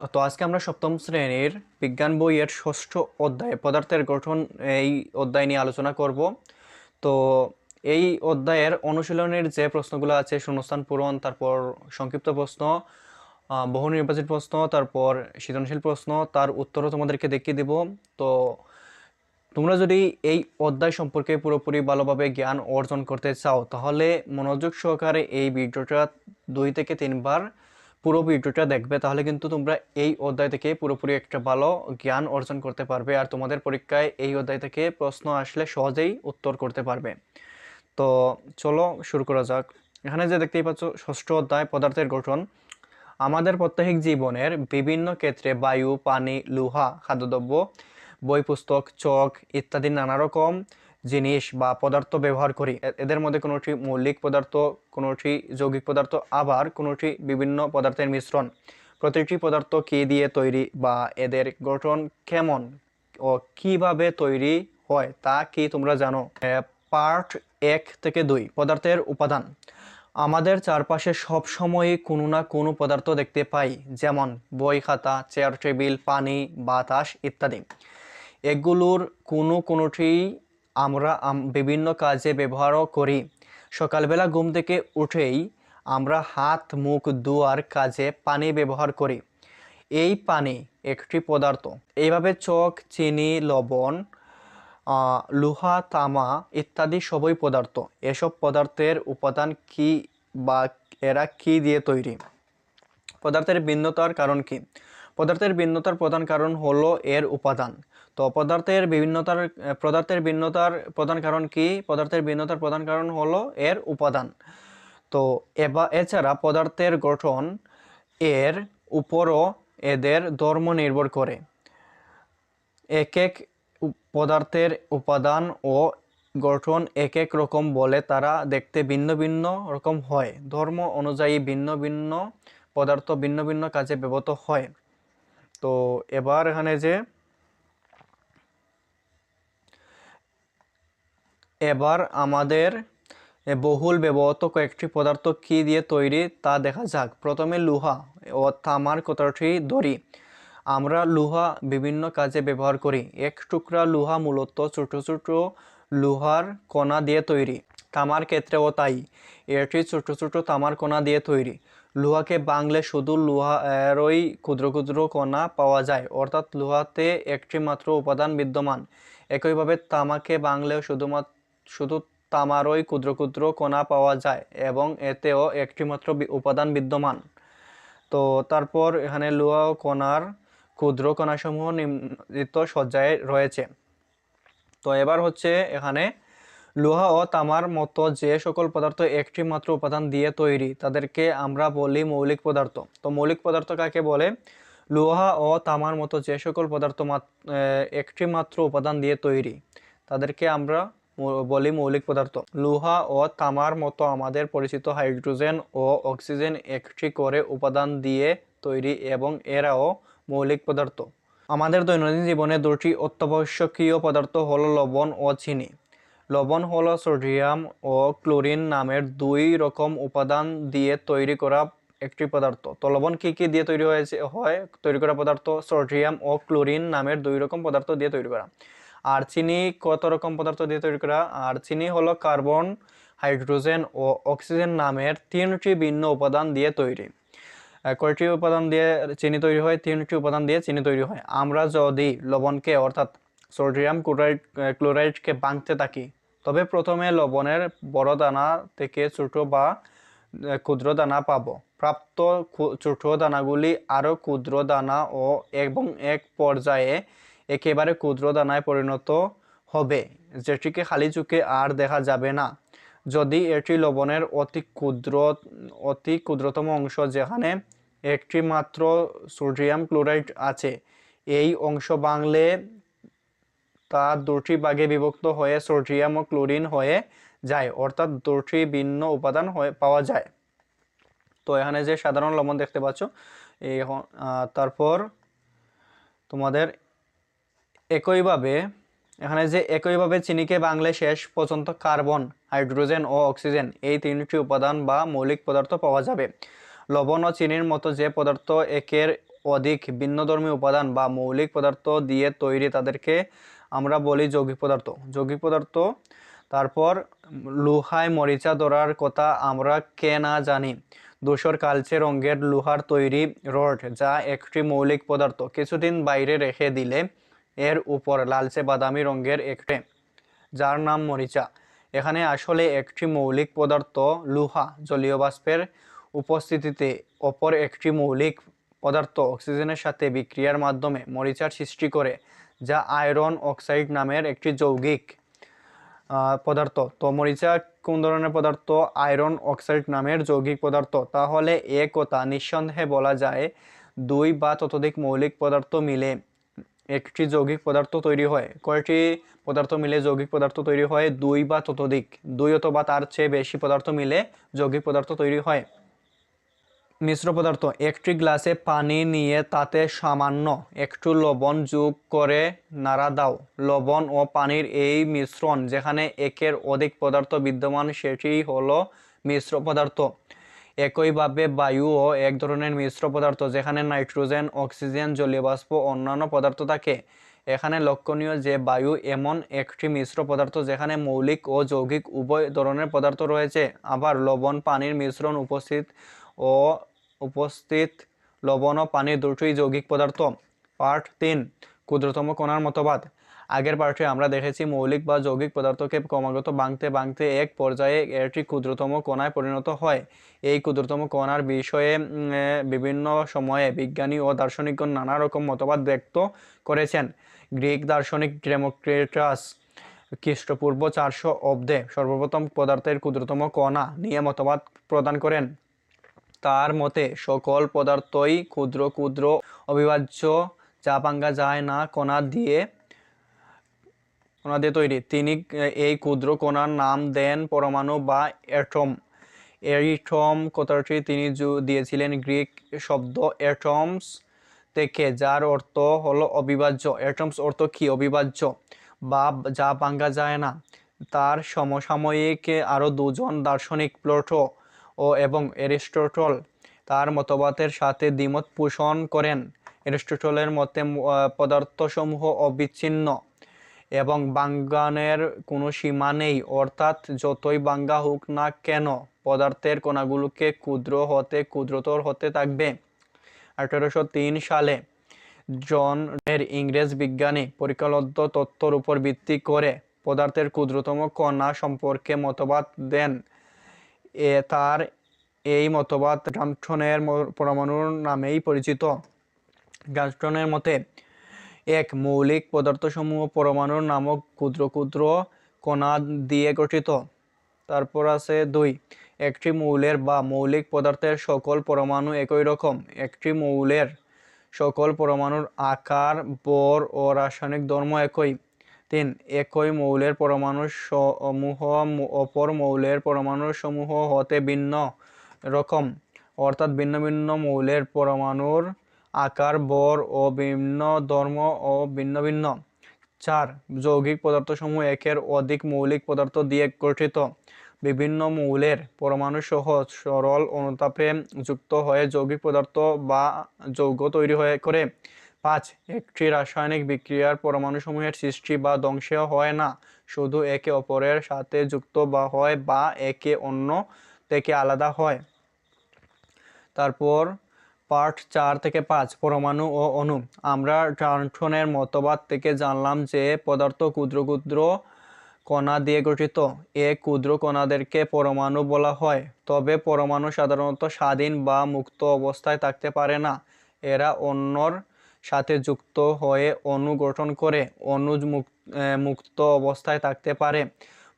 তো আজকে আমরা সপ্তম শ্রেণীর বিজ্ঞান বইয়ের ষষ্ঠ অধ্যায় পদার্থের গঠন এই অধ্যায় নিয়ে আলোচনা করব। তো এই অধ্যায়ের অনুশীলনের যে প্রশ্নগুলো আছে, শূন্যস্থান পূরণ, তারপর সংক্ষিপ্ত প্রশ্ন, বহু নির্বাচিত প্রশ্ন, তারপর সৃজনশীল প্রশ্ন, তার উত্তরও তোমাদেরকে দেখিয়ে দেব। তো তোমরা যদি এই অধ্যায় সম্পর্কে পুরোপুরি ভালোভাবে জ্ঞান অর্জন করতে চাও তাহলে মনোযোগ সহকারে এই ভিডিওটা 2 থেকে 3 বার পুরো ভিডিওটা দেখবে, তাহলে কিন্তু তোমরা এই অধ্যায় থেকে পুরোপুরি একটা ভালো জ্ঞান অর্জন করতে পারবে আর তোমাদের পরীক্ষায় এই অধ্যায় থেকে প্রশ্ন আসলে সহজেই উত্তর করতে পারবে। তো চলো শুরু করা যাক। এখানে যে দেখতেই পাচ্ছ, ষষ্ঠ অধ্যায় পদার্থের গঠন। আমাদের প্রত্যেক জীবনের বিভিন্ন ক্ষেত্রে বায়ু, পানি, লোহা, খাদ্যদ্রব্য, বই, পুস্তক, চক ইত্যাদি নানা রকম জিনিস বা পদার্থ ব্যবহার করি। এদের মধ্যে কোনোটি মৌলিক পদার্থ, কোনোটি যৌগিক পদার্থ, আবার কোনোটি বিভিন্ন পদার্থের মিশ্রণ। প্রতিটি পদার্থ কী দিয়ে তৈরি বা এদের গঠন কেমন ও কিভাবে তৈরি হয় তা কি তোমরা জানো? পার্ট 1 থেকে 2, পদার্থের উপাদান। আমাদের চারপাশে সব সময়ই কোনো না কোনো পদার্থ দেখতে পাই, যেমন বই, খাতা, চেয়ার, টেবিল, পানি, বাতাস ইত্যাদি। এগুলোর কোনোটি আমরা বিভিন্ন কাজে ব্যবহারও করি। সকালবেলা ঘুম থেকে উঠেই আমরা হাত মুখ ধোয়ার কাজে পানি ব্যবহার করি। এই পানি একটি পদার্থ। এইভাবে চক, চিনি, লবণ, লোহা, তামা ইত্যাদি সবই পদার্থ। এসব পদার্থের উপাদান কি বা এরা কি দিয়ে তৈরি? পদার্থের ভিন্নতার কারণ কি? পদার্থের ভিন্নতার প্রধান কারণ হলো এর উপাদান। তো পদার্থের ভিন্নতার প্রধান কারণ কি? পদার্থের ভিন্নতার প্রধান কারণ হলো এর উপাদান। তো এছাড়া পদার্থের গঠন এর উপরও এদের ধর্ম নির্ভর করে। এক এক পদার্থের উপাদান ও গঠন এক এক রকম বলে তারা দেখতে ভিন্ন ভিন্ন রকম হয়। ধর্ম অনুযায়ী ভিন্ন ভিন্ন পদার্থ ভিন্ন ভিন্ন কাজে ব্যবহৃত হয়। তো এবার আমাদের বহুল ব্যবহৃত কয়েকটি পদার্থ কি দিয়ে তৈরি তা দেখা যাক। প্রথমে লোহা ও তামার কথাটি ধরি। আমরা লোহা বিভিন্ন কাজে ব্যবহার করি। এক টুকরা লোহা মূলত ছোট ছোট লোহার কণা দিয়ে তৈরি। তামার ক্ষেত্রেও তাই, এটি ছোট ছোট তামার কণা দিয়ে তৈরি। লোহাকে ভাঙলে শুধু লোহারই ক্ষুদ্র ক্ষুদ্র কণা পাওয়া যায়, অর্থাৎ লোহাতে একটি মাত্র উপাদান বিদ্যমান। একইভাবে তামাকে ভাঙলেও শুধু তামারই ক্ষুদ্র ক্ষুদ্র কণা পাওয়া যায় এবং এতেও একটি মাত্র উপাদান বিদ্যমান। তো তারপর এখানে লোহা ও কণার ক্ষুদ্র কণাসমূহ নিম্নলিখিত সজ্জায় রয়েছে। তো এবার এখানে লোহা ও তামার মতো যে সকল পদার্থ একটি মাত্র উপাদান দিয়ে তৈরি তাদেরকে আমরা বলি মৌলিক পদার্থ। তো মৌলিক পদার্থ কাকে বলে? লোহা ও তামার মতো যে সকল পদার্থ একটি মাত্র উপাদান দিয়ে তৈরি তাদেরকে আমরা বলি মৌলিক পদার্থ। লোহা ও তামার মতো আমাদের পরিচিত হাইড্রোজেন ও অক্সিজেন একটি করে উপাদান দিয়ে তৈরি এবং এরাও মৌলিক পদার্থ। আমাদের দৈনন্দিন জীবনে দুটি অত্যাবশ্যকীয় পদার্থ হলো লবণ ও চিনি। লবণ হলো সোডিয়াম ও ক্লোরিন নামের দুই রকম উপাদান দিয়ে তৈরি করা একটি পদার্থ। তো লবণ কি কি দিয়ে তৈরি তৈরি করা পদার্থ? সোডিয়াম ও ক্লোরিন নামের দুই রকম পদার্থ দিয়ে তৈরি করা। আর চিনি কত রকম পদার্থ দিয়ে তৈরি করা? আর চিনি হলো কার্বন, হাইড্রোজেন ও অক্সিজেন নামের 3টি ভিন্ন উপাদান দিয়ে তৈরি। কয়টি উপাদান দিয়ে চিনি তৈরি হয়? 3টি উপাদান দিয়ে চিনি তৈরি হয়। আমরা যদি লবণকে অর্থাৎ সোডিয়াম ক্লোরাইডকে ভাঙতে থাকি তবে প্রথমে লবণের বড় দানা থেকে ছোট বা ক্ষুদ্র দানা পাবো। প্রাপ্ত ছোট দানাগুলি আরো ক্ষুদ্র দানা এবং এক পর্যায়ে একেবারে ক্ষুদ্র দানায় পরিণত হবে, যেটিকে খালি চোখে আর দেখা যাবে না। যদি এটি লবণের অতি ক্ষুদ্রতম অংশ, যেখানে একটি মাত্র সোডিয়াম ক্লোরাইড আছে, এই অংশ ভাঙলে তা দুটি ভাগে বিভক্ত হয়ে সোডিয়াম ও ক্লোরিন হয়ে যায়, অর্থাৎ দুটি ভিন্ন উপাদান পাওয়া যায়। তো এখানে যে সাধারণ লবণ দেখতে পাচ্ছ, তারপর তোমাদের একইভাবে চিনিকে ভাঙলে শেষ পর্যন্ত কার্বন, হাইড্রোজেন ও অক্সিজেন এই 3টি উপাদান বা মৌলিক পদার্থ পাওয়া যাবে। লবণ ও চিনির মতো যে পদার্থ একের অধিক ভিন্নধর্মী উপাদান বা মৌলিক পদার্থ দিয়ে তৈরি তাদেরকে আমরা বলি যৌগিক পদার্থ। যৌগিক পদার্থ। তারপর লোহায় মরিচা ধরার কথা আমরা কে না জানি। ধূসর কালচে রঙের লোহার তৈরি রড, যা একটি মৌলিক পদার্থ, কিছুদিন বাইরে রেখে দিলে এর উপর লালচে বাদামি রঙের একটি, যার নাম মরিচা। এখানে আসলে একটি মৌলিক পদার্থ লোহা জলীয় বাষ্পের উপস্থিতিতে অপর একটি মৌলিক পদার্থ অক্সিজেনের সাথে বিক্রিয়ার মাধ্যমে মরিচার সৃষ্টি করে, যা আয়রন অক্সাইড নামের একটি যৌগিক পদার্থ। তো মরিচা কোন ধরনের পদার্থ? আয়রন অক্সাইড নামের যৌগিক পদার্থ। তাহলে এ কথা নিঃসন্দেহে বলা যায়, দুই বা ততোধিক মৌলিক পদার্থ মিলে একটি যৌগিক পদার্থ তৈরি হয়। কয়টি পদার্থ মিলে যৌগিক পদার্থ তৈরি হয়? দুই বা ততোধিক, দুই অথবা তার চেয়ে বেশি পদার্থ মিলে যৌগিক পদার্থ তৈরি হয়। মিশ্র পদার্থ। একটি গ্লাসে পানি নিয়ে তাতে সামান্য একটু লবণ যোগ করে নাড়া দাও। লবণ ও পানির এই মিশ্রণ যেখানে একের অধিক পদার্থ বিদ্যমান সেটি হলো মিশ্র পদার্থ। একইভাবে বায়ুও এক ধরনের মিশ্র পদার্থ, যেখানে নাইট্রোজেন, অক্সিজেন, জলীয় বাষ্প ও অন্যান্য পদার্থ থাকে। এখানে লক্ষণীয় যে বায়ু এমন একটি মিশ্র পদার্থ যেখানে মৌলিক ও যৌগিক উভয় ধরনের পদার্থ রয়েছে। আবার লবণ পানির মিশ্রণ উপস্থিত লবণ ও পানি দুটোই যৌগিক পদার্থ। পার্ট 3, ক্ষুদ্রতম কণার মতবাদ। আগের পার্টে আমরা দেখেছি মৌলিক বা যৌগিক পদার্থকে ক্রমাগত ভাঙতে এক পর্যায়ে এটি ক্ষুদ্রতম কণায় পরিণত হয়। এই ক্ষুদ্রতম কণার বিষয়ে বিভিন্ন সময়ে বিজ্ঞানী ও দার্শনিকগণ নানা রকম মতবাদ ব্যক্ত করেছেন। গ্রিক দার্শনিক ডেমোক্রিটাস খ্রিস্টপূর্ব 400 অব্দে সর্বপ্রথম পদার্থের ক্ষুদ্রতম কণা নিয়ে মতবাদ প্রদান করেন। তার মতে সকল পদার্থই ক্ষুদ্র ক্ষুদ্র অবিভাজ্য, যা ভাঙা যায় না, কণা দিয়ে তৈরি। তিনি এই ক্ষুদ্র কণার নাম দেন পরমাণু বা অ্যাটম। এটম কথাটি তিনি দিয়েছিলেন গ্রিক শব্দ অ্যাটমস থেকে, যার অর্থ হলো অবিভাজ্য। অ্যাটমস অর্থ কি? অবিভাজ্য বা যা ভাঙা যায় না। তার সমসাময়িক আরও দুজন দার্শনিক, প্লেটো এবং অ্যারিস্টটল, তার মতবাদের সাথে দ্বিমত পোষণ করেন। অ্যারিস্টটলের মতে পদার্থসমূহ অবিচ্ছিন্ন এবং ভাঙনের কোনো সীমা নেই, অর্থাৎ যতই ভাঙা হোক না কেন পদার্থের কণাগুলোকে ক্ষুদ্র হতে ক্ষুদ্রতর হতে থাকবে। 1803 সালে জন ইংরেজ বিজ্ঞানী পরীক্ষালব্ধ তথ্যের উপর ভিত্তি করে পদার্থের ক্ষুদ্রতম কণা সম্পর্কে মতবাদ দেন। তার এই মতবাদ ডাল্টনের পরমাণুর নামেই পরিচিত। ডাল্টনের মতে এক মৌলিক পদার্থসমূহ পরমাণুর নামক ক্ষুদ্র ক্ষুদ্র কণা দিয়ে গঠিত। তারপর আছে 2, একটি মৌলের বা মৌলিক পদার্থের সকল পরমাণু একই রকম। একটি মৌলের সকল পরমাণুর আকার, ভর ও রাসায়নিক ধর্ম একই। 3, একই মৌলের পরমাণু সমূহ অপর মৌলের পরমাণু সমূহ হতে ভিন্ন রকম, অর্থাৎ ভিন্ন ভিন্ন মৌলের পরমাণুর আকার, ভর ও ভিন্ন ধর্ম ও ভিন্ন ভিন্ন। 4, যৌগিক পদার্থসমূহ একের অধিক মৌলিক পদার্থ দিয়ে গঠিত। বিভিন্ন মৌলের পরমাণু সহ সরল অনুতাপে যুক্ত হয়ে যৌগিক পদার্থ বা যৌগ তৈরি করে। 5, একটি রাসায়নিক বিক্রিয়ার পরমাণুসমূহের সৃষ্টি বা ধ্বংস হয় না, শুধু একে অপরের সাথে যুক্ত হয় বা একে অন্য থেকে আলাদা হয়। তারপর পার্ট 4 থেকে 5, পরমাণু ও অণু। আমরা ডাল্টনের মতবাদ থেকে জানলাম যে পদার্থ ক্ষুদ্র ক্ষুদ্র কণা দিয়ে গঠিত। ক্ষুদ্র কণাদেরকে পরমাণু বলা হয়। তবে পরমাণু সাধারণত স্বাধীন বা মুক্ত অবস্থায় থাকতে পারে না। এরা অন্যর সাথে যুক্ত হয়ে অণু গঠন করে। অণু মুক্ত অবস্থায় থাকতে পারে।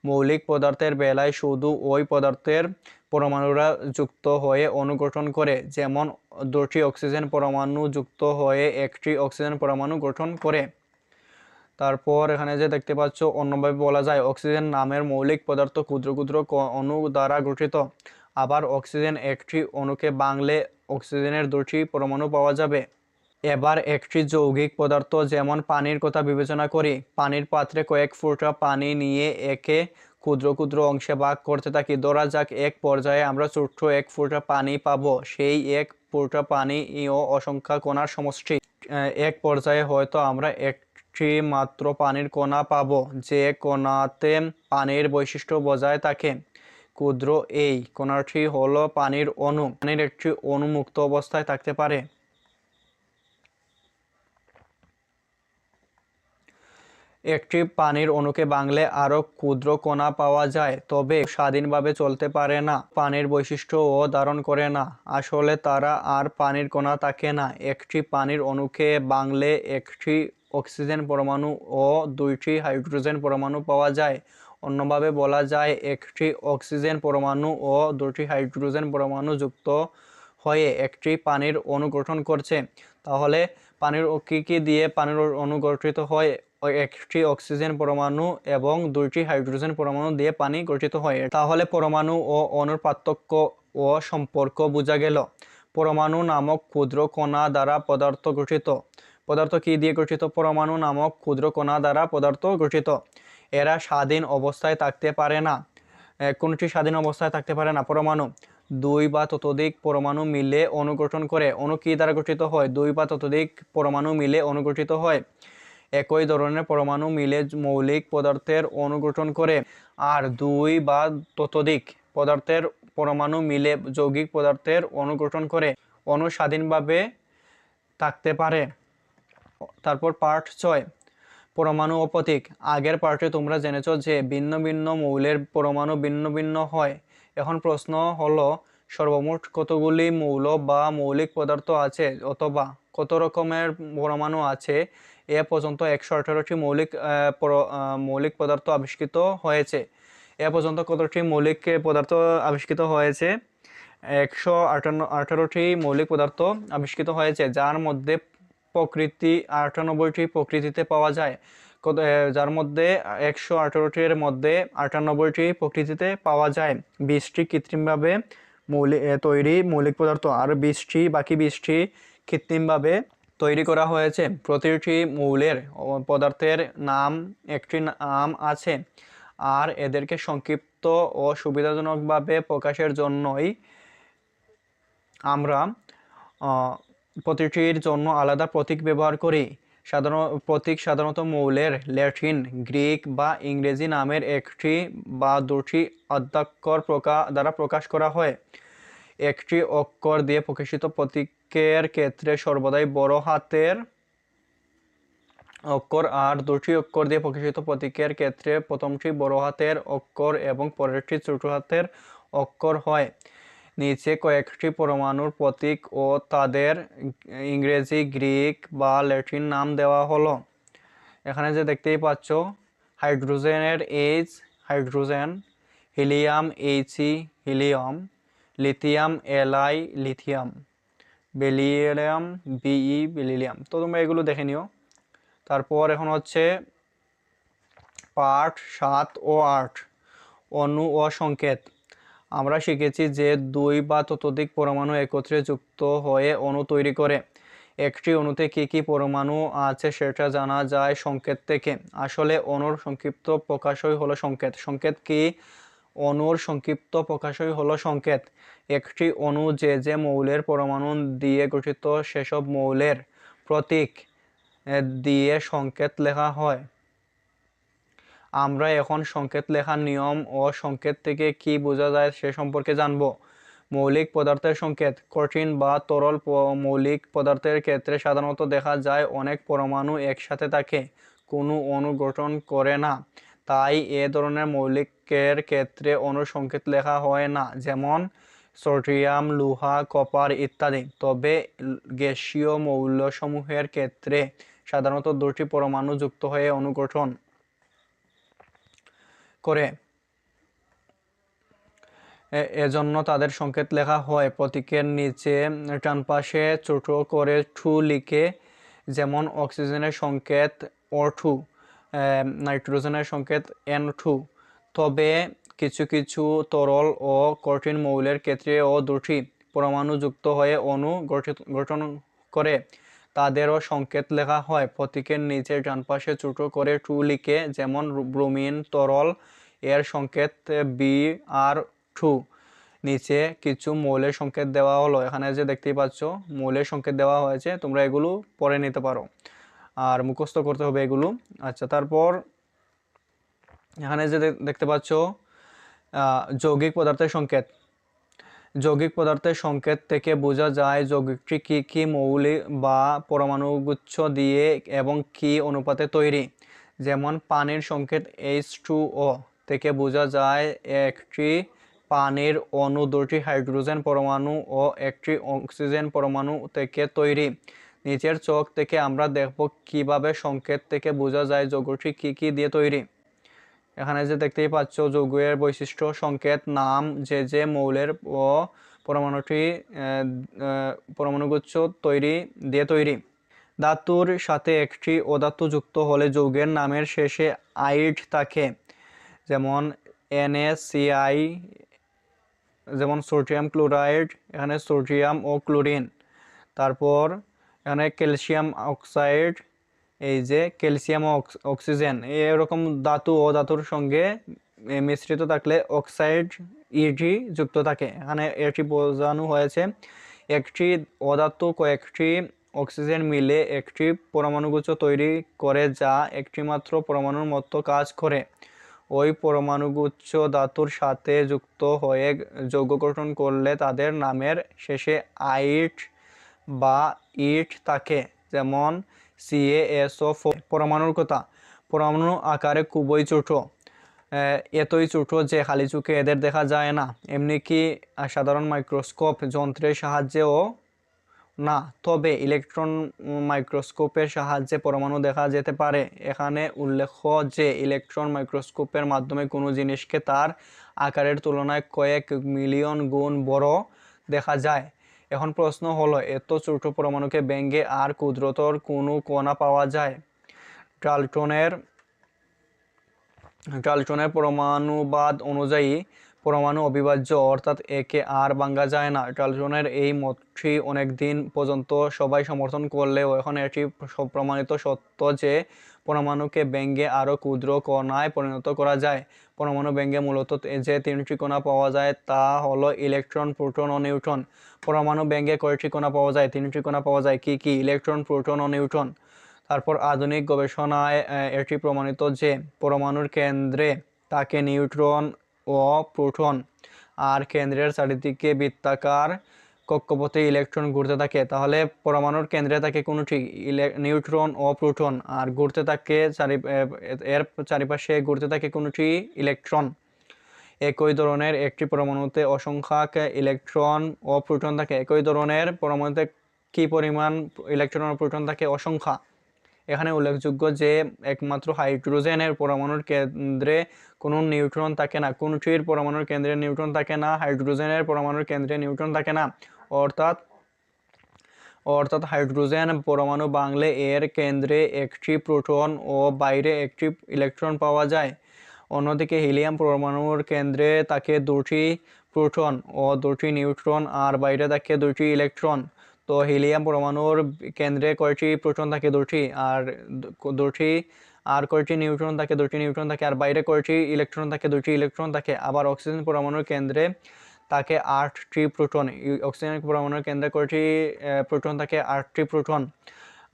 মৌলিক পদার্থের বেলায় শুধু ওই পদার্থের পরমাণুরা যুক্ত হয়ে অণু গঠন করে, যেমন 2টি অক্সিজেন পরমাণু যুক্ত হয়ে একটি অক্সিজেন পরমাণু গঠন করে। তারপর এখানে যে দেখতে পাচ্ছ, অন্যভাবে বলা যায় অক্সিজেন নামের মৌলিক পদার্থ ক্ষুদ্র ক্ষুদ্র অণু দ্বারা গঠিত। আবার অক্সিজেন একটি অণুকে ভাঙলে অক্সিজেনের 2টি পরমাণু পাওয়া যাবে। এবার একটি যৌগিক পদার্থ যেমন পানির কথা বিবেচনা করি। পানির পাত্রে কয়েক ফোঁটা পানি নিয়ে একে ক্ষুদ্র ক্ষুদ্র অংশে ভাগ করতে থাকি। ধরা যাক এক পর্যায়ে আমরা ছোট্ট এক ফোঁটা পানি পাবো। সেই এক ফোঁটা পানি ও অসংখ্য কণার সমষ্টি। এক পর্যায়ে হয়তো আমরা একটি মাত্র পানির কণা পাবো, যে কণাতে পানির বৈশিষ্ট্য বজায় থাকে। ক্ষুদ্র এই কণাটি হলো পানির অণু। পানির একটি অণু মুক্ত অবস্থায় থাকতে পারে। একটি পানির অণুকে ভাঙলে আরো ক্ষুদ্র কণা পাওয়া যায়, তবে স্বাধীনভাবে চলতে পারে না, পানির বৈশিষ্ট্যও ধারণ করে না। আসলে তারা আর পানির কণা থাকে না। একটি পানির অণুকে ভাঙলে একটি অক্সিজেন পরমাণু ও দুইটি হাইড্রোজেন পরমাণু পাওয়া যায়। অন্যভাবে বলা যায়, একটি অক্সিজেন পরমাণু ও দুটি হাইড্রোজেন পরমাণু যুক্ত হয়ে একটি পানির অণু গঠন করছে। তাহলে পানির কি দিয়ে পানির অণু গঠিত হয়? একটি অক্সিজেন পরমাণু এবং দুইটি হাইড্রোজেন পরমাণু দিয়ে পানি গঠিত হয়। তাহলে পরমাণু ও অণুর পার্থক্য ও সম্পর্ক বোঝা গেল। পরমাণু নামক ক্ষুদ্র কণা দ্বারা পদার্থ গঠিত। পদার্থ কি দিয়ে গঠিত? পরমাণু নামক ক্ষুদ্র কণা দ্বারা পদার্থ গঠিত। এরা স্বাধীন অবস্থায় থাকতে পারে না। কোনটি স্বাধীন অবস্থায় থাকতে পারে না? পরমাণু। দুই বা ততোধিক পরমাণু মিলে অণু গঠন করে। অণু কি দ্বারা গঠিত হয়? দুই বা ততোধিক পরমাণু মিলে অণু গঠিত হয়। একই ধরনের পরমাণু মিলে মৌলিক পদার্থের অণু গঠন করে। আর দুই বা ততোধিক পদার্থের পরমাণু মিলে যৌগিক পদার্থের অণু গঠন করে। অণু স্বাধীনভাবে থাকতে পারে। তারপর পার্ট 6, পরমাণু ও প্রতীক। আগের পার্টে তোমরা জেনেছো যে ভিন্ন ভিন্ন মৌলের পরমাণু ভিন্ন ভিন্ন হয়। এখন প্রশ্ন হলো, সর্বমোট কতগুলি মৌল বা মৌলিক পদার্থ আছে, অথবা কত রকমের পরমাণু আছে? এ পর্যন্ত 118টি মৌলিক পদার্থ আবিষ্কৃত হয়েছে। এ পর্যন্ত কতটি মৌলিক পদার্থ আবিষ্কৃত হয়েছে? 118টি মৌলিক পদার্থ আবিষ্কৃত হয়েছে, যার মধ্যে 98টি প্রকৃতিতে পাওয়া যায়। যার মধ্যে 118টির মধ্যে 98টি প্রকৃতিতে পাওয়া যায়। 20টি কৃত্রিমভাবে তৈরি মৌলিক পদার্থ, আর বাকি 20টি কৃত্রিমভাবে তৈরি করা হয়েছে। প্রতিটি মৌলের পদার্থের একটি নাম আছে, আর এদেরকে সংক্ষিপ্ত ও সুবিধাজনকভাবে প্রকাশের জন্যই আমরা প্রতিটির জন্য আলাদা প্রতীক ব্যবহার করি। সাধারণত মৌলের ল্যাটিন, গ্রিক বা ইংরেজি নামের একটি বা দুটি অক্ষর দ্বারা প্রকাশ করা হয়। একটি অক্ষর দিয়ে প্রকাশিত প্রতীকের ক্ষেত্রে সর্বদাই বড় হাতের অক্ষর, আর দুটি অক্ষর দিয়ে প্রকাশিত প্রতীকের ক্ষেত্রে প্রথমটি বড় হাতের অক্ষর এবং পরেরটি ছোট হাতের অক্ষর হয়। নিচে কয়েকটি পরমাণুর প্রতীক ও তাদের ইংরেজি, গ্রিক বা ল্যাটিন নাম দেওয়া হলো। এখানে যে দেখতেই পাচ্ছ, হাইড্রোজেনের H hydrogen, helium He helium, lithium Li lithium, beryllium Be beryllium. তো তোমরা এগুলো দেখে নিও। তারপর এখন হচ্ছে পার্ট 7 ও 8, অণু ও সংকেত। আমরা শিখেছি যে দুই বা ততোধিক পরমাণু একত্রে যুক্ত হয়ে অণু তৈরি করে। একটি অণুতে কি কি পরমাণু আছে সেটা জানা যায় সংকেত থেকে। আসলে অণুর সংক্ষিপ্ত প্রকাশই হলো সংকেত। সংকেত কি? অণুর সংক্ষিপ্ত প্রকাশই হলো সংকেত। একটি অণু যে মৌলের পরমাণু দিয়ে গঠিত, সেসব মৌলের প্রতীক দিয়ে সংকেত লেখা হয়। আমরা এখন সংকেত লেখার নিয়ম ও সংকেত থেকে কি বোঝা যায় সে সম্পর্কে জানব। মৌলিক পদার্থের সংকেত। কঠিন বা তরল মৌলিক পদার্থের ক্ষেত্রে সাধারণত দেখা যায় অনেক পরমাণু একসাথে থাকে, কোনো অণু গঠন করে না। তাই এ ধরনের মৌলিকের ক্ষেত্রে অণুর সংকেত লেখা হয় না, যেমন সোডিয়াম, লোহা, কপার ইত্যাদি। তবে গ্যাসীয় মৌলসমূহের ক্ষেত্রে সাধারণত দুটি পরমাণু যুক্ত হয়ে অণু গঠন করে, এজন্য তাদের সংকেত লেখা হয় প্রতীকের নিচে ডান পাশে ছোট করে 2 লিখে, যেমন অক্সিজেনের সংকেত O2, নাইট্রোজেনের সংকেত N2। তবে কিছু কিছু তরল ও কঠিন মৌলের ক্ষেত্রে দুটি পরমাণু যুক্ত হয়ে অণু গঠন করে, তাদেরও সংকেত লেখা হয় প্রতীকের নিচে ডান পাশে ছোট করে 2 লিখে, যেমন ব্রোমিন তরল এর সংকেত Br2। নিচে কিছু মৌলের সংকেত দেওয়া হলো, এখানে যে দেখতেই পাচ্ছ মৌলের সংকেত দেওয়া হয়েছে, তোমরা এগুলো পড়ে নিতে পারো আর মুখস্থ করতে হবে এগুলো। আচ্ছা, তারপর এখানে যে দেখতে পাচ্ছ যৌগিক পদার্থের সংকেত। যৌগিক পদার্থের সংকেত থেকে বোঝা যায় যৌগিকটি কি কি মৌলিক বা পরমাণুগুচ্ছ দিয়ে এবং কি অনুপাতে তৈরি। যেমন পানির সংকেত H2O থেকে বোঝা যায় একটি পানির অণু দুটি হাইড্রোজেন পরমাণু ও একটি অক্সিজেন পরমাণু থেকে তৈরি। নিচের চক থেকে আমরা দেখব কিভাবে সংকেত থেকে বোঝা যায় যৌগটি কি কি দিয়ে তৈরি। এখানে যে দেখতেই পাচ্ছ যৌগের বৈশিষ্ট্য, সংকেত, নাম, যে মৌলের ও পরমাণুগুচ্ছ দিয়ে তৈরি। ধাতুর সাথে একটি অধাতু যুক্ত হলে যৌগের নামের শেষে আইড থাকে, যেমন NaCl, যেমন সোডিয়াম ক্লোরাইড, এখানে সোডিয়াম ও ক্লোরিন। তারপর এখানে ক্যালসিয়াম অক্সাইড, এই যে ক্যালসিয়াম ও অক্সিজেন, এরকম ধাতু ও ধাতুর সঙ্গে মিশ্রিত থাকলে অক্সাইড ইডি যুক্ত থাকে। এখানে এটি বোঝানো হয়েছে একটি অধাতু কয়েকটি অক্সিজেন মিলে একটি পরমাণুগুচ্ছ তৈরি করে যা একটিমাত্র পরমাণুর মতো কাজ করে। ওই পরমাণুগুচ্ছ ধাতুর সাথে যুক্ত হয়ে যৌগ গঠন করলে তাদের নামের শেষে আইড বা ইট থাকে, যেমন CaSO4। পরমাণুর কথা, পরমাণু আকারে খুবই ছোট, এতই ছোট যে খালি চোখে এদের দেখা যায় না, এমনি কি সাধারণ মাইক্রোস্কোপ যন্ত্রের সাহায্যেও না, তবে ইলেকট্রন মাইক্রোস্কোপের সাহায্যে পরমাণু দেখা যেতে পারে। এখানে উল্লেখ্য যে ইলেকট্রন মাইক্রোস্কোপের মাধ্যমে কোনো জিনিসকে তার আকারের তুলনায় কয়েক মিলিয়ন গুণ বড় দেখা যায়। এখন প্রশ্ন হলো, এত ছোট পরমাণুকে ভেঙে আর ক্ষুদ্রতর কোনো কণা পাওয়া যায়? ডাল্টনের পরমাণুবাদ অনুযায়ী পরমাণু অবিভাজ্য, অর্থাৎ একে আর ভাঙা যায় না। ডাল্টনের এই মতটি অনেক দিন পর্যন্ত সবাই সমর্থন করলেও এখন এটি প্রমাণিত সত্য যে পরমাণুকে ভেঙে আরও ক্ষুদ্র কণায় পরিণত করা যায়। পরমাণু ভেঙে মূলত যে তিনটি কণা পাওয়া যায় তা হলো ইলেকট্রন, প্রোটন ও নিউট্রন। পরমাণু ভেঙে কয়টি কণা পাওয়া যায়? তিনটি কণা পাওয়া যায়। কি কি? ইলেকট্রন, প্রোটন ও নিউট্রন। তারপর আধুনিক গবেষণায় এটি প্রমাণিত যে পরমাণুর কেন্দ্রে থাকে নিউট্রন ও প্রোটন, আর কেন্দ্রের চারিদিকে বৃত্তাকার কক্ষপথে ইলেকট্রন ঘুরতে থাকে। তাহলে পরমাণুর কেন্দ্রে থাকে কোনটি? নিউট্রন ও প্রোটন, আর ঘুরতে থাকে এর চারিপাশে ঘুরতে থাকে কোনটি? ইলেকট্রন। একই ধরনের একটি পরমাণুতে অসংখ্যক ইলেকট্রন ও প্রোটন থাকে। একই ধরনের পরমাণুতে কি পরিমাণ ইলেকট্রন ও প্রোটন থাকে? অসংখ্য। এখানে উল্লেখযোগ্য যে একমাত্র হাইড্রোজেনের পরমাণুর কেন্দ্রে কোনো নিউট্রন থাকে না। কোনটির পরমাণুর কেন্দ্রে নিউট্রন থাকে না? হাইড্রোজেনের পরমাণুর কেন্দ্রে নিউট্রন থাকে না। অর্থাৎ হাইড্রোজেন পরমাণু ভাঙলে এর কেন্দ্রে একটি প্রোটন ও বাইরে একটি ইলেকট্রন পাওয়া যায়। অন্যদিকে হিলিয়াম পরমাণুর কেন্দ্রে থাকে দুটি প্রোটন ও দুটি নিউট্রন, আর বাইরে থাকে দুটি ইলেকট্রন। তো হিলিয়াম পরমাণুর কেন্দ্রে কয়টি প্রোটন থাকে? দুটি। আর কয়টি নিউট্রন থাকে? দুটি নিউট্রন থাকে। আর বাইরে কয়টি ইলেকট্রন থাকে? দুটি ইলেকট্রন থাকে। আবার অক্সিজেন পরমাণুর কেন্দ্রে থাকে 8টি প্রোটন। অক্সিজেন পরমাণুর কেন্দ্রে কয়টি প্রোটন থাকে? 8টি প্রোটন।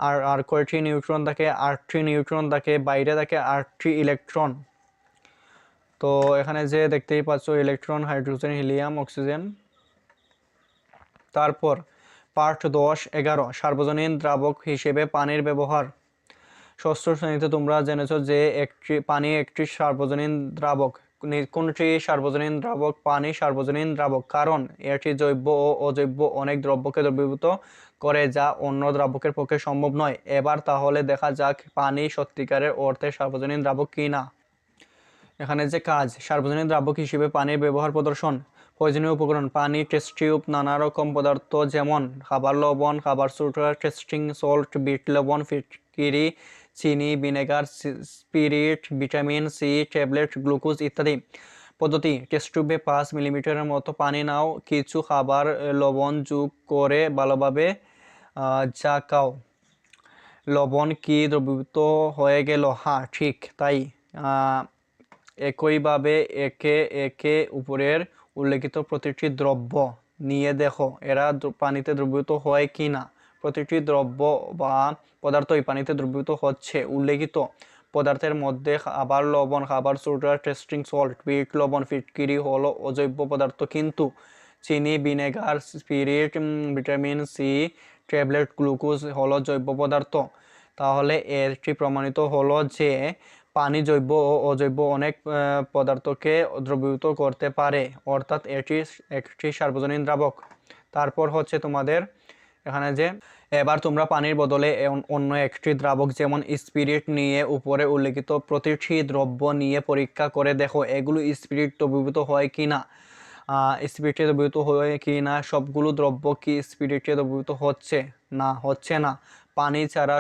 আর কয়টি নিউট্রন থাকে? 8টি নিউট্রন থাকে। বাইরে থাকে 8টি ইলেকট্রন। তো এখানে যে দেখতেই পাচ্ছ ইলেকট্রন, হাইড্রোজেন, হিলিয়াম, অক্সিজেন। তারপর পার্ট 10-11 সার্বজনীন দ্রাবক হিসেবে পানির ব্যবহার। ষষ্ঠ শ্রেণীতে তোমরা জেনেছো যে পানি একটি সার্বজনীন দ্রাবক। কোনটি সার্বজনীন দ্রাবক? পানি সার্বজনীন দ্রাবক, কারণ এটি জৈব ও অজৈব অনেক দ্রব্যকে দ্রবীভূত করে যা অন্য দ্রাবকের পক্ষে সম্ভব নয়। এবার তাহলে দেখা যাক পানি সত্যিকারের অর্থে সার্বজনীন দ্রাবক কি না। এখানে যে কাজ, সার্বজনীন দ্রাবক হিসেবে পানির ব্যবহার প্রদর্শন। প্রয়োজনীয় উপকরণ: পানি, টেস্ট টিউব, নানা রকম পদার্থ যেমন খাবার লবণ, খাবার সোডা, টেস্টিং সল্ট, বিট লবণ, ফিটকিরি, চিনি, vinegar, spirit, vitamin C tablet, glucose ইত্যাদি। পদ্ধতি: টেস্ট টিউবে 5 মিলিমিটারের মতো পানি নাও, কিছু খাবার লবণ যোগ করে ভালোভাবে ঝাঁকাও। লবণ কি দ্রবীভূত হয়ে গেল? হ্যাঁ, ঠিক তাই। একইভাবে একে একে উপরের উল্লেখিত প্রতিটি দ্রব্য নিয়ে দেখো এরা পানিতে দ্রবীভূত হয় কি না। প্রতিটি দ্রব্য বা পদার্থই পানিতে দ্রবীভূত হচ্ছে। উল্লেখিত পদার্থের মধ্যে খাবার লবণ, খাবার সোডা, টেস্টিং সল্ট, বিট লবণ, ফিটকিরি হলো অজৈব পদার্থ, কিন্তু চিনি, vinegar, spirit, vitamin C tablet, glucose হলো জৈব পদার্থ। তাহলে এটি প্রমাণিত হলো যে পানি জৈব ও অজৈব অনেক পদার্থকে দ্রবীভূত করতে পারে, অর্থাৎ এটি একটি সার্বজনীন দ্রাবক। তারপর হচ্ছে তোমাদের এখানে যে এবার তোমরা পানির বদলে অন্য একটি দ্রাবক যেমন স্পিরিট নিয়ে উপরে উল্লেখিত প্রতিটি দ্রব্য নিয়ে পরীক্ষা করে দেখো এগুলো স্পিরিট দ্রবীভূত হয় কি না। স্পিরিটে দ্রবীভূত হয় কি না, সবগুলো দ্রব্য কি স্পিরিটে দ্রবীভূত হচ্ছে না, হচ্ছে না। পানি ছাড়া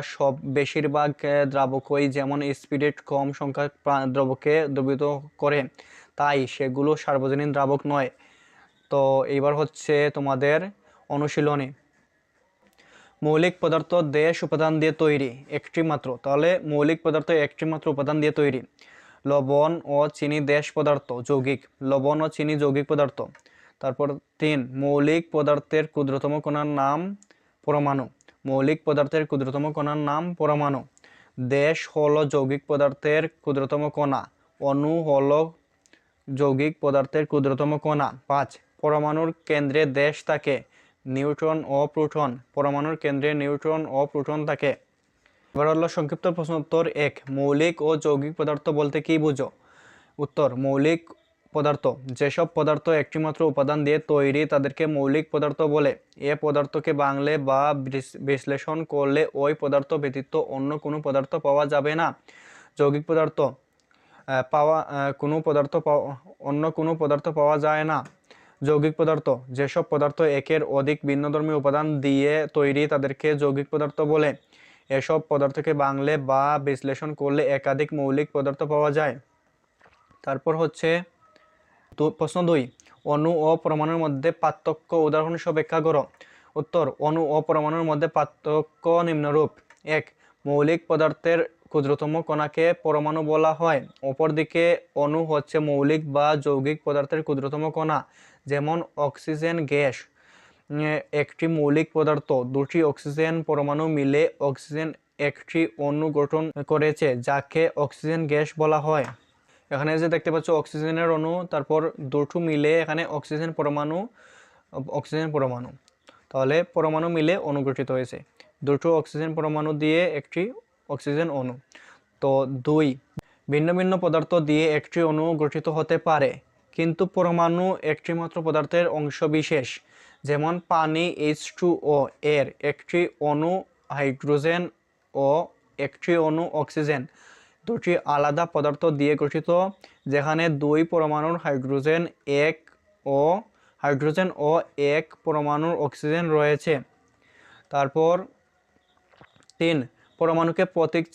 বেশিরভাগ দ্রাবকই যেমন স্পিরিট কম সংখ্যক দ্রবকে দ্রবীভূত করে, তাই সেগুলো সার্বজনীন দ্রাবক নয়। তো এইবার হচ্ছে তোমাদের অনুশীলনী। মৌলিক পদার্থ দেশ উপাদান দিয়ে তৈরি একটি মাত্র, তাহলে মৌলিক পদার্থ একটি মাত্র উপাদান দিয়ে তৈরি। লবণ ও চিনি দেশ পদার্থ যৌগিক, লবণ ও চিনি যৌগিক পদার্থ। তারপর 3, মৌলিক পদার্থের ক্ষুদ্রতম কণার নাম পরমাণু, মৌলিক পদার্থের ক্ষুদ্রতম কণার নাম পরমাণু। দেশ হলো যৌগিক পদার্থের ক্ষুদ্রতম কণা, অণু হলো যৌগিক পদার্থের ক্ষুদ্রতম কণা। 5, পরমাণুর কেন্দ্রে দেশ থাকে, নিউট্রন ও প্রোটন, পরমাণুর কেন্দ্রে নিউট্রন ও প্রোটন থাকে। এবার হলো সংক্ষিপ্ত প্রশ্ন উত্তর 1, মৌলিক ও যৌগিক পদার্থ বলতে কি বুঝো? উত্তর, মৌলিক পদার্থ যেসব পদার্থ একটিমাত্র উপাদান দিয়ে তৈরি তাদেরকে মৌলিক পদার্থ বলে। এ পদার্থকে ভাঙলে বা বিশ্লেষণ করলে ওই পদার্থ ব্যতীত অন্য কোনো পদার্থ পাওয়া যাবে না। যৌগিক পদার্থ অন্য কোনো পদার্থ পাওয়া যায় না। যৌগিক পদার্থ যেসব পদার্থ একের অধিক ভিন্নধর্মী উপাদান দিয়ে তৈরি তাদেরকে যৌগিক পদার্থ বলে। এসব পদার্থকে ভাঙলে বা বিশ্লেষণ করলে একাধিক মৌলিক পদার্থ পাওয়া যায়। তারপর হচ্ছে প্রশ্ন 2, অণু ও পরমাণুর মধ্যে পার্থক্য উদাহরণ সহ ব্যাখ্যা করো। উত্তর, অণু ও পরমাণুর মধ্যে পার্থক্য নিম্নরূপ। 1, মৌলিক পদার্থের ক্ষুদ্রতম কণাকে পরমাণু বলা হয়। অপরদিকে অণু হচ্ছে মৌলিক বা যৌগিক পদার্থের ক্ষুদ্রতম কণা, যেমন অক্সিজেন গ্যাস একটি মৌলিক পদার্থ। দুটি অক্সিজেন পরমাণু মিলে অক্সিজেন একটি অণু গঠন করেছে, যাকে অক্সিজেন গ্যাস বলা হয়। এখানে যে দেখতে পাচ্ছ অক্সিজেনের অণু, তারপর দুটো মিলে এখানে অক্সিজেন পরমাণু, তাহলে পরমাণু মিলে অণু গঠিত হয়েছে। দুটো অক্সিজেন পরমাণু দিয়ে একটি অক্সিজেন অণু। তো 2, ভিন্ন ভিন্ন পদার্থ দিয়ে একটি অণু গঠিত হতে পারে, কিন্তু পরমাণু একটি মাত্র পদার্থের অংশ বিশেষ। যেমন পানি H2O এর একটি অণু হাইড্রোজেন ও একটি অণু অক্সিজেন, দুটি আলাদা পদার্থ দিয়ে গঠিত, যেখানে 2 পরমাণুর হাইড্রোজেন ও 1 পরমাণুর অক্সিজেন রয়েছে। তারপর 3, পরমাণুকে প্রতীক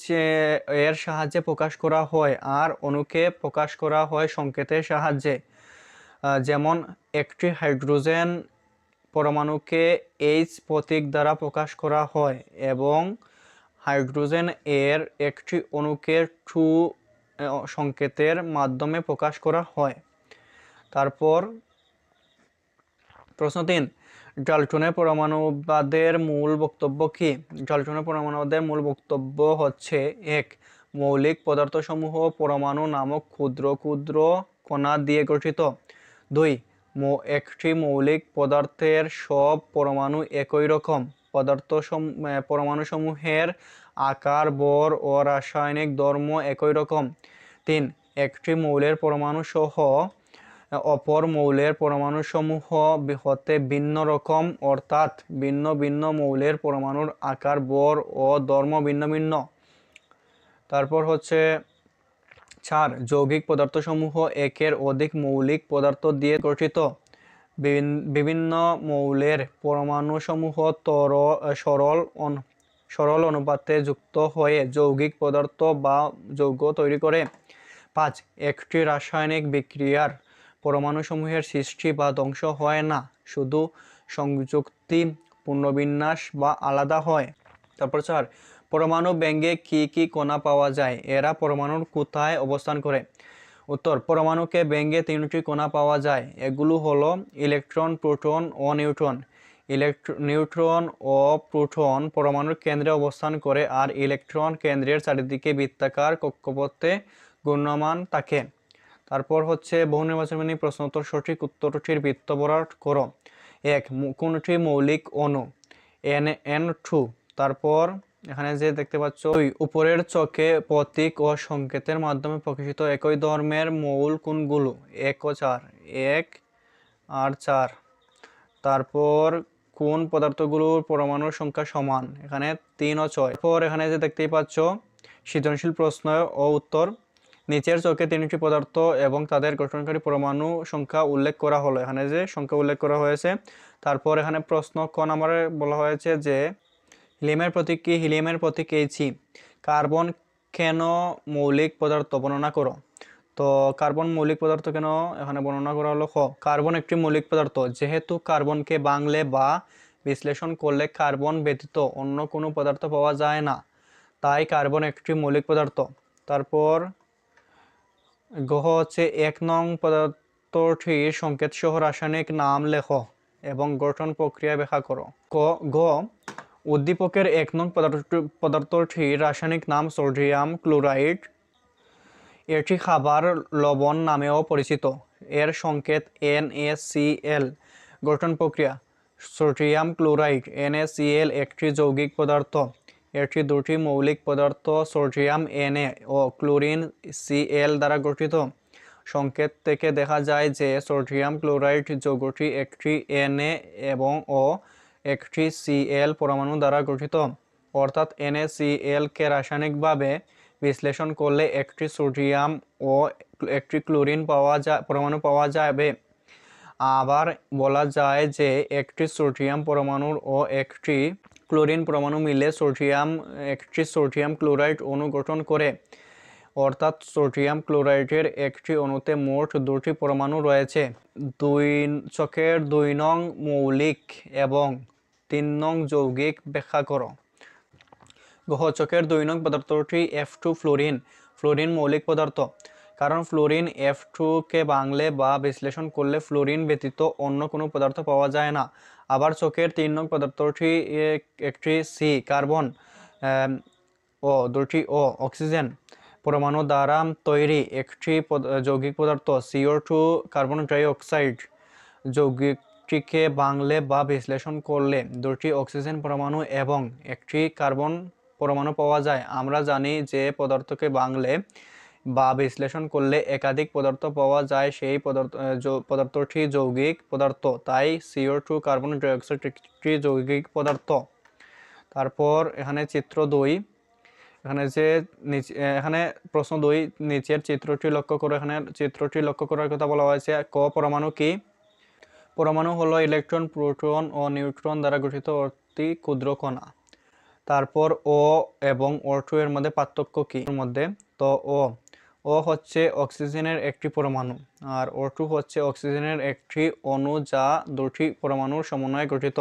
এর সাহায্যে প্রকাশ করা হয় আর অণুকে প্রকাশ করা হয় সংকেতের সাহায্যে। যেমন একটি হাইড্রোজেন পরমাণুকে H প্রতীক দ্বারা প্রকাশ করা হয় এবং হাইড্রোজেন এর একটি অণুকে 2 সংকেতের মাধ্যমে প্রকাশ করা হয়। তারপর প্রশ্ন 3, ডাল্টনের পরমাণুবাদের মূল বক্তব্য কি? ডাল্টনের পরমাণুবাদের মূল বক্তব্য হচ্ছে 1, মৌলিক পদার্থসমূহ পরমাণু নামক ক্ষুদ্র ক্ষুদ্র কণা দিয়ে গঠিত। 2, একটি মৌলিক পদার্থের সব পরমাণু একই রকম। পরমাণুসমূহের আকার, ভর ও রাসায়নিক ধর্ম একই রকম। 3, একটি মৌলের পরমাণু সহ অপর মৌলের পরমাণুসমূহ হতে ভিন্ন রকম, অর্থাৎ ভিন্ন ভিন্ন মৌলের পরমাণুর আকার, ভর ও ধর্ম ভিন্ন ভিন্ন। তারপর হচ্ছে 4, যৌগিক পদার্থসমূহ একের অধিক মৌলিক পদার্থ দিয়ে গঠিত। বিভিন্ন মৌলের পরমাণুসমূহ সরল অনুপাতে যুক্ত হয়ে যৌগিক পদার্থ বা যৌগ তৈরি করে। 5, একটি রাসায়নিক বিক্রিয়ার পরমাণুসমূহের সৃষ্টি বা ধ্বংস হয় না, শুধু সংযুক্তি, পুনর্বিন্যাস বা আলাদা হয়। তারপর 4, পরমাণু ব্যঙ্গে কি কি কণা পাওয়া যায়? এরা পরমাণুর কোথায় অবস্থান করে? উত্তর, পরমাণুকে ভেঙে 3টি কণা পাওয়া যায়। এগুলো হলো ইলেকট্রন, প্রোটন ও নিউট্রন। নিউট্রন ও প্রোটন পরমাণুর কেন্দ্রে অবস্থান করে আর ইলেকট্রন কেন্দ্রের চারিদিকে বৃত্তাকার কক্ষপথে ঘূর্ণমান থাকে। তারপর হচ্ছে বহু নির্বাচনী প্রশ্ন উত্তর, সঠিক উত্তরটির বৃত্ত ভরাট করো। 1. কোনটি মৌলিক অণু? N2। তারপর এখানে যে দেখতে পাচ্ছ, উপরের চকে প্রতীক ও সংকেতের মাধ্যমে প্রকাশিত একই ধর্মের মৌল কোনগুলো? 1 ও 4। 1 আর 4। তারপর কোন পদার্থগুলোর পরমাণুর সংখ্যা সমান? এখানে 3 ও 6। তারপর এখানে যে দেখতেই পাচ্ছ সৃজনশীল প্রশ্ন ও উত্তর, নিচের চকে 3টি পদার্থ এবং তাদের গঠনকারী পরমাণু সংখ্যা উল্লেখ করা হলো। এখানে যে সংখ্যা উল্লেখ করা হয়েছে। তারপর এখানে প্রশ্ন ক নম্বরে বলা হয়েছে যে হিলিয়ামের প্রতীক কি? হিলিয়ামের প্রতীক He। কার্বন কেন মৌলিক পদার্থ? বর্ণনা করো। তো কার্বন মৌলিক পদার্থ কেন এখানে বর্ণনা করা হলো। খ, কার্বন একটি মৌলিক পদার্থ যেহেতু কার্বনকে ভাঙলে বা বিশ্লেষণ করলে কার্বন ব্যতীত অন্য কোনো পদার্থ পাওয়া যায় না, তাই কার্বন একটি মৌলিক পদার্থ। তারপর গহ হচ্ছে 1 নং পদার্থটির সংকেত সহ রাসায়নিক নাম লেখো এবং গঠন প্রক্রিয়া ব্যাখ্যা করো। গ, উদ্দীপকের 1 নং পদার্থটির রাসায়নিক নাম সোডিয়াম ক্লোরাইড। এটি খাবার লবণ নামেও পরিচিত। এর সংকেত NaCl। গঠন প্রক্রিয়া, সোডিয়াম ক্লোরাইড NaCl একটি যৌগিক পদার্থ। এটি দুটি মৌলিক পদার্থ সোডিয়াম Na ও ক্লোরিন Cl দ্বারা গঠিত। সংকেত থেকে দেখা যায় যে সোডিয়াম ক্লোরাইড যৌগটি একটি Na এবং ও একটি Cl পরমাণু দ্বারা গঠিত। অর্থাৎ NaCl কে রাসায়নিকভাবে বিশ্লেষণ করলে একটি সোডিয়াম ও একটি ক্লোরিন পরমাণু পাওয়া যাবে। আবার বলা যায় যে একটি সোডিয়াম পরমাণু ও একটি ক্লোরিন পরমাণু মিলে একটি সোডিয়াম ক্লোরাইড অণু গঠন করে। অর্থাৎ সোডিয়াম ক্লোরাইডের একটি অণুতে মোট 2টি পরমাণু রয়েছে। চকের 2 নং মৌলিক এবং 3 নং যৌগিক ব্যাখ্যা করো। গহ, চকের 2 নং পদার্থটি F2 ফ্লোরিন। ফ্লোরিন মৌলিক পদার্থ, কারণ ফ্লোরিন F2 কে ভাঙলে বা বিশ্লেষণ করলে ফ্লোরিন ব্যতীত অন্য কোনো পদার্থ পাওয়া যায় না। আবার চকের 3 নং পদার্থটি একটি C কার্বন ও 2টি O অক্সিজেন পরমাণু দ্বারা তৈরি একটি যৌগিক পদার্থ CO2 কার্বন ডাই অক্সাইড। যৌগিকটিকে ভাঙলে বা বিশ্লেষণ করলে 2টি অক্সিজেন পরমাণু এবং একটি কার্বন পরমাণু পাওয়া যায়। আমরা জানি যে পদার্থকে ভাঙলে বা বিশ্লেষণ করলে একাধিক পদার্থ পাওয়া যায়, সেই পদার্থটি যৌগিক পদার্থ, তাই CO2 কার্বন ডাই অক্সাইড একটি যৌগিক পদার্থ। তারপর এখানে চিত্র 2, এখানে প্রশ্ন 2, নিচের চিত্রটি লক্ষ্য করো। এখানে চিত্রটি লক্ষ্য করার কথা বলা হয়েছে। ক, পরমাণু কি? পরমাণু হলো ইলেকট্রন, প্রোটন ও নিউট্রন দ্বারা গঠিত অতি ক্ষুদ্র কণা। তারপর ও এবং O2 এর মধ্যে পার্থক্য কি? তো ও হচ্ছে অক্সিজেনের একটি পরমাণু আর O2 হচ্ছে অক্সিজেনের একটি অণু যা 2টি পরমাণুর সমন্বয়ে গঠিত।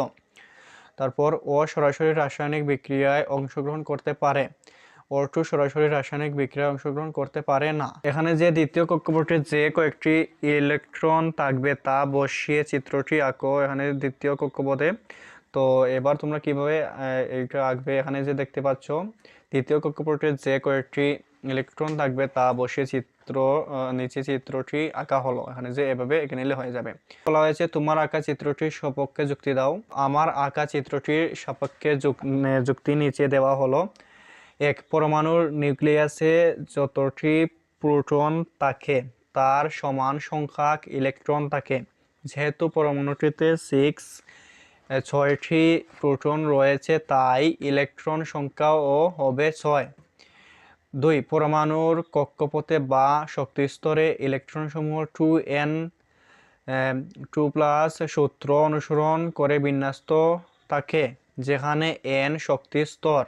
তারপর ও সরাসরি রাসায়নিক বিক্রিয়ায় অংশগ্রহণ করতে পারে, O2 সরাসরি রাসায়নিক বিক্রিয়ায় অংশগ্রহণ করতে পারে না। এখানে যে দ্বিতীয় কক্ষপথে যে কয়েকটি ইলেকট্রন থাকবে তা বসিয়ে চিত্রটি আঁকো। এখানে দ্বিতীয় কক্ষপথে, তো এবার তোমরা কিভাবে এইটা আঁকবে? এখানে যে দেখতে পাচ্ছ দ্বিতীয় কক্ষপথে যে কয়েকটি ইলেকট্রন থাকবে তা বসিয়ে নিচে চিত্রটি আঁকা হলো। এখানে যে এভাবে এঁকে নিলে হয়ে যাবে। বলা হয়েছে তোমার আঁকা চিত্রটির সপক্ষে যুক্তি দাও। আমার আঁকা চিত্রটির সপক্ষে যুক্তি নিচে দেওয়া হলো। 1, পরমাণুর নিউক্লিয়াসে যতটি প্রোটন থাকে তার সমান সংখ্যক ইলেকট্রন থাকে। যেহেতু পরমাণুটিতে 6টি প্রোটন রয়েছে তাই ইলেকট্রন সংখ্যাও হবে 6। 2, পরমাণুর কক্ষপথে বা শক্তিস্তরে ইলেকট্রনসমূহ 2n2+ সূত্র অনুসরণ করে বিন্যস্ত থাকে, যেখানে n শক্তি স্তর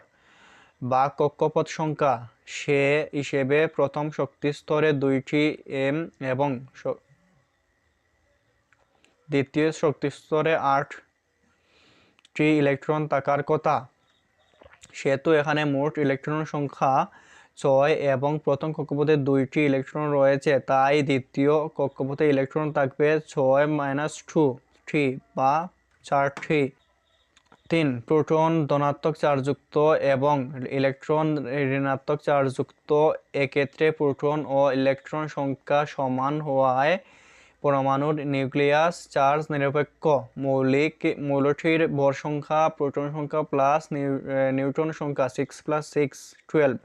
বা কক্ষপথ সংখ্যা। সে হিসেবে প্রথম শক্তি স্তরে 2টি m এবং দ্বিতীয় শক্তি স্তরে 8টি ইলেকট্রন থাকার কথা। সেহেতু এখানে মোট ইলেকট্রন সংখ্যা 6 এবং প্রথম কক্ষপথে 2টি ইলেকট্রন রয়েছে, তাই দ্বিতীয় কক্ষপথে ইলেকট্রন থাকবে 6 - 2 3 বা 4টি। 3 প্রোটন ধনাত্মক চার্জযুক্ত এবং ইলেকট্রন ঋণাত্মক চার্জযুক্ত। এক্ষেত্রে প্রোটন ও ইলেকট্রন সংখ্যা সমান হওয়ায় পরমাণুর নিউক্লিয়াস চার্জ নিরপেক্ষ। মৌলটির ভর সংখ্যা প্রোটন সংখ্যা প্লাস নিউট্রন সংখ্যা 6 + 6 12।